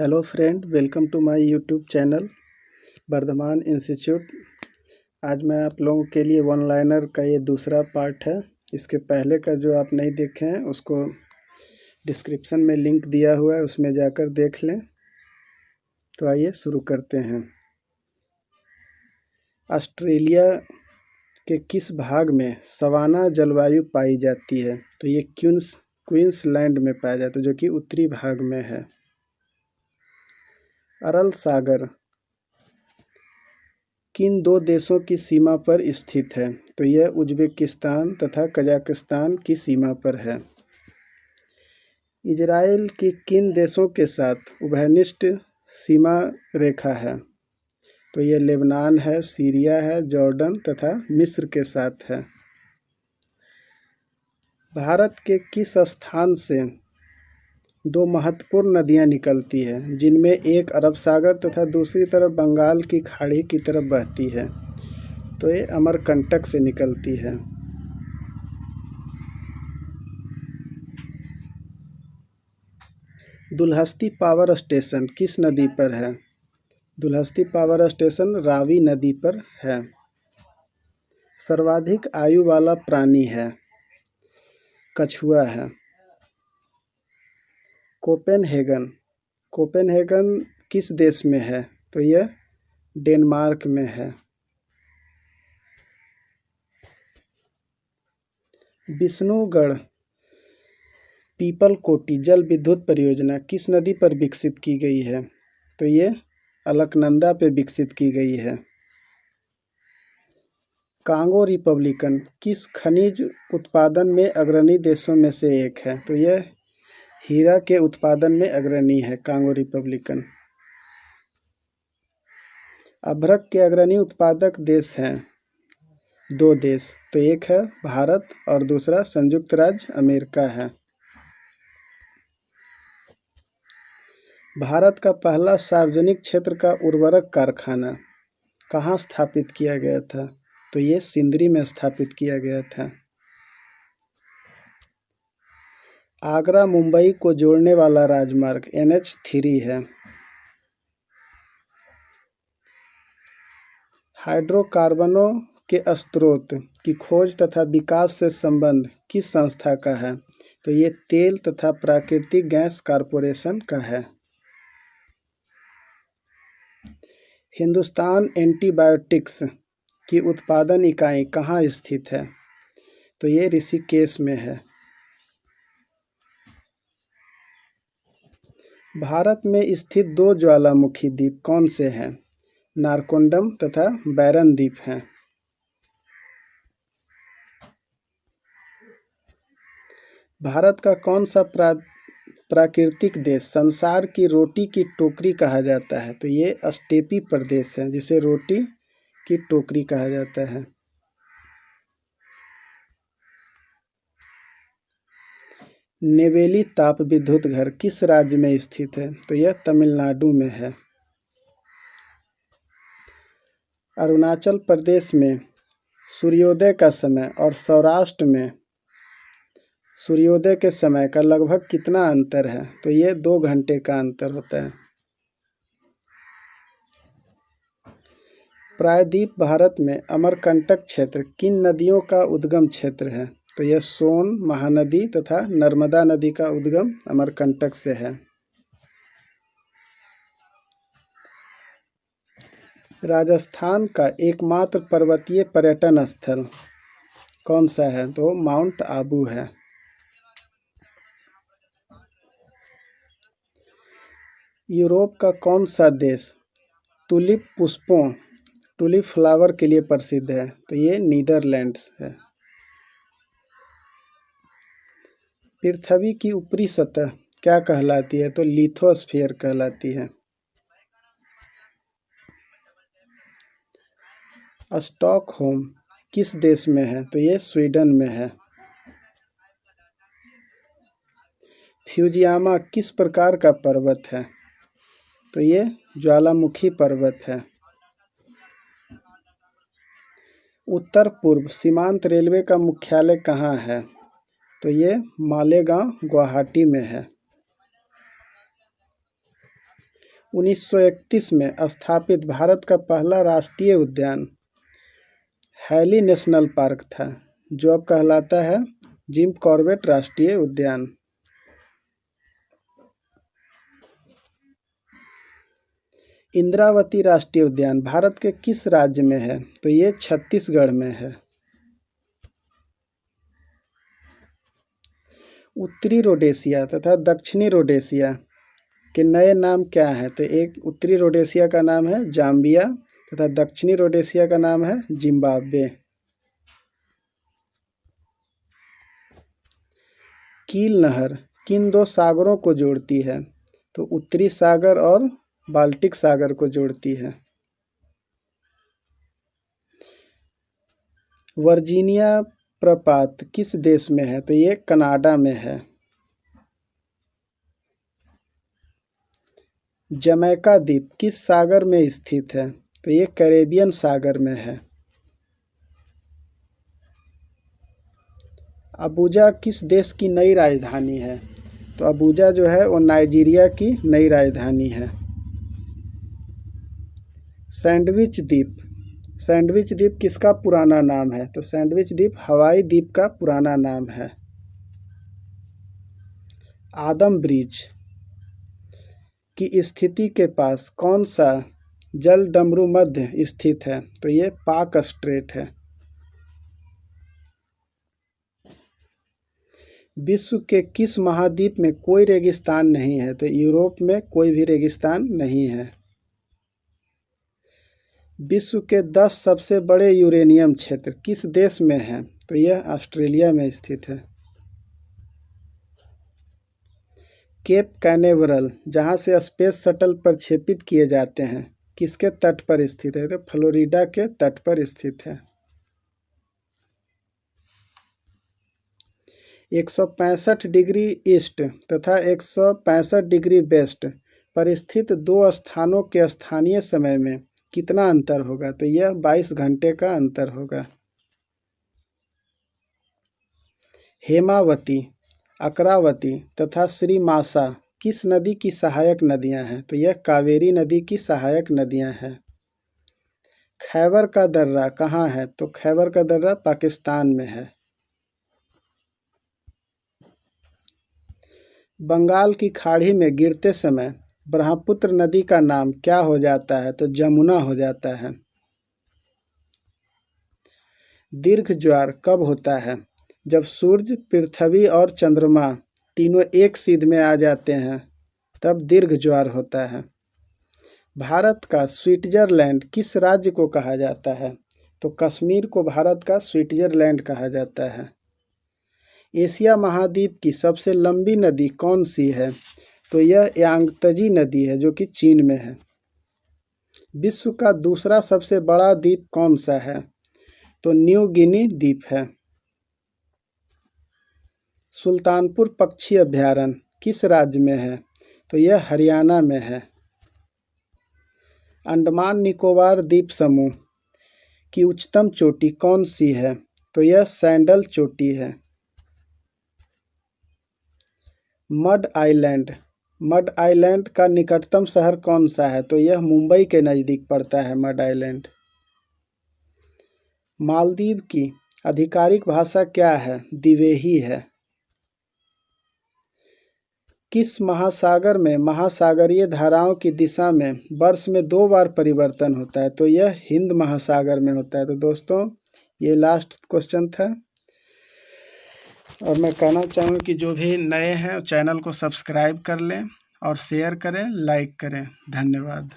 Hello friend, welcome to my YouTube channel Vardhaman Institute. आज मैं आप लोगों के लिए वन लाइनर का ये दूसरा पार्ट है। इसके पहले का जो आप नहीं देखे हैं उसको डिस्क्रिप्शन में लिंक दिया हुआ है, उसमें जाकर देख लें। तो आइए शुरू करते हैं। ऑस्ट्रेलिया के किस भाग में सवाना जलवायु पाई जाती है? तो ये क्वींसलैंड में पाया जाता है, जो कि उत्तरी भाग में है। अरल सागर किन दो देशों की सीमा पर स्थित है? तो यह उज्बेकिस्तान तथा कजाकिस्तान की सीमा पर है। इजराइल की किन देशों के साथ उभयनिष्ठ सीमा रेखा है? तो यह लेबनान है, सीरिया है, जॉर्डन तथा मिस्र के साथ है। भारत के किस स्थान से दो महत्वपूर्ण नदियां निकलती हैं, जिनमें एक अरब सागर तथा दूसरी तरफ बंगाल की खाड़ी की तरफ बहती है? तो ये अमरकंटक से निकलती है। दुल्हस्ती पावर स्टेशन किस नदी पर है? दुल्हस्ती पावर स्टेशन रावी नदी पर है। सर्वाधिक आयु वाला प्राणी है? कछुआ है। कोपेनहेगन किस देश में है? तो यह डेनमार्क में है। विष्णुगढ़ पीपलकोटी जल विद्युत परियोजना किस नदी पर विकसित की गई है? तो ये अलकनंदा पे विकसित की गई है। कांगो रिपब्लिकन किस खनिज उत्पादन में अग्रणी देशों में से एक है? तो यह हीरा के उत्पादन में अग्रणी है कांगो रिपब्लिकन। अभ्रक के अग्रणी उत्पादक देश हैं दो देश, तो एक है भारत और दूसरा संयुक्त राज्य अमेरिका है। भारत का पहला सार्वजनिक क्षेत्र का उर्वरक कारखाना कहाँ स्थापित किया गया था? तो ये सिंदरी में स्थापित किया गया था। आगरा मुंबई को जोड़ने वाला राजमार्ग NH3 है। हाइड्रोकार्बनों के स्रोत की खोज तथा विकास से संबंध किस संस्था का है? तो ये तेल तथा प्राकृतिक गैस कॉरपोरेशन का है। हिंदुस्तान एंटीबायोटिक्स की उत्पादन इकाई कहाँ स्थित है? तो ये ऋषिकेश में है। भारत में स्थित दो ज्वालामुखी द्वीप कौन से हैं? नारकोंडम तथा बैरन द्वीप हैं। भारत का कौन सा प्राकृतिक देश संसार की रोटी की टोकरी कहा जाता है? तो ये स्टेपी प्रदेश है, जिसे रोटी की टोकरी कहा जाता है। नेवेली ताप विद्युत घर किस राज्य में स्थित है? तो यह तमिलनाडु में है। अरुणाचल प्रदेश में सूर्योदय का समय और सौराष्ट्र में सूर्योदय के समय का लगभग कितना अंतर है? तो ये 2 घंटे का अंतर होता है। प्रायद्वीप भारत में अमरकंटक क्षेत्र किन नदियों का उद्गम क्षेत्र है? तो यह सोन महानदी तथा नर्मदा नदी का उद्गम अमरकंटक से है। राजस्थान का एकमात्र पर्वतीय पर्यटन स्थल कौन सा है? तो माउंट आबू है। यूरोप का कौन सा देश टुलिप फ्लावर के लिए प्रसिद्ध है? तो ये नीदरलैंड्स है। पृथ्वी की ऊपरी सतह क्या कहलाती है? तो लिथोस्फीयर कहलाती है। स्टॉकहोम किस देश में है? तो ये स्वीडन में है। फ्यूजियामा किस प्रकार का पर्वत है? तो ये ज्वालामुखी पर्वत है। उत्तर पूर्व सीमांत रेलवे का मुख्यालय कहाँ है? तो ये मालेगांव गुवाहाटी में है। 1931 में स्थापित भारत का पहला राष्ट्रीय उद्यान हैली नेशनल पार्क था, जो अब कहलाता है जिम कॉर्बेट राष्ट्रीय उद्यान। इंद्रावती राष्ट्रीय उद्यान भारत के किस राज्य में है? तो ये छत्तीसगढ़ में है। उत्तरी रोडेशिया तथा दक्षिणी रोडेशिया के नए नाम क्या है? तो एक उत्तरी रोडेशिया का नाम है जाम्बिया तथा दक्षिणी रोडेशिया का नाम है जिम्बाब्वे। कील नहर किन दो सागरों को जोड़ती है? तो उत्तरी सागर और बाल्टिक सागर को जोड़ती है। वर्जीनिया प्रपात किस देश में है? तो ये कनाडा में है। जमैका द्वीप किस सागर में स्थित है? तो ये कैरेबियन सागर में है। अबुजा किस देश की नई राजधानी है? तो अबुजा जो है वो नाइजीरिया की नई राजधानी है। सैंडविच द्वीप किसका पुराना नाम है? तो सैंडविच द्वीप हवाई द्वीप का पुराना नाम है। आदम ब्रिज की स्थिति के पास कौन सा जल डमरू मध्य स्थित है? तो ये पाक स्ट्रेट है। विश्व के किस महाद्वीप में कोई रेगिस्तान नहीं है? तो यूरोप में कोई भी रेगिस्तान नहीं है। विश्व के 10 सबसे बड़े यूरेनियम क्षेत्र किस देश में हैं? तो यह ऑस्ट्रेलिया में स्थित है। केप कैनेवरल जहां से स्पेस शटल प्रक्षेपित किए जाते हैं किसके तट पर स्थित है? तो फ्लोरिडा के तट पर स्थित है। 165 डिग्री ईस्ट तथा 165 डिग्री वेस्ट पर स्थित दो स्थानों के स्थानीय समय में कितना अंतर होगा? तो यह 22 घंटे का अंतर होगा। हेमावती, अकरावती तथा श्रीमासा किस नदी की सहायक नदियां हैं? तो यह कावेरी नदी की सहायक नदियां हैं। खैबर का दर्रा कहाँ है? तो खैबर का दर्रा पाकिस्तान में है। बंगाल की खाड़ी में गिरते समय ब्रह्मपुत्र नदी का नाम क्या हो जाता है? तो जमुना हो जाता है। दीर्घ ज्वार कब होता है? जब सूर्य, पृथ्वी और चंद्रमा तीनों एक सीध में आ जाते हैं तब दीर्घ ज्वार होता है। भारत का स्विट्जरलैंड किस राज्य को कहा जाता है? तो कश्मीर को भारत का स्विट्जरलैंड कहा जाता है। एशिया महाद्वीप की सबसे लंबी नदी कौन सी है? तो यह यांगत्जी नदी है जो कि चीन में है। विश्व का दूसरा सबसे बड़ा द्वीप कौन सा है? तो न्यू गिनी द्वीप है। सुल्तानपुर पक्षी अभयारण्य किस राज्य में है? तो यह हरियाणा में है। अंडमान निकोबार द्वीप समूह की उच्चतम चोटी कौन सी है? तो यह सैंडल चोटी है। मड आइलैंड का निकटतम शहर कौन सा है? तो यह मुंबई के नज़दीक पड़ता है मड आइलैंड। मालदीव की आधिकारिक भाषा क्या है? दिवेही है। किस महासागर में महासागरीय धाराओं की दिशा में वर्ष में 2 बार परिवर्तन होता है? तो यह हिंद महासागर में होता है। तो दोस्तों ये लास्ट क्वेश्चन था और मैं कहना चाहूँ कि जो भी नए हैं चैनल को सब्सक्राइब कर लें और शेयर करें, लाइक करें। धन्यवाद।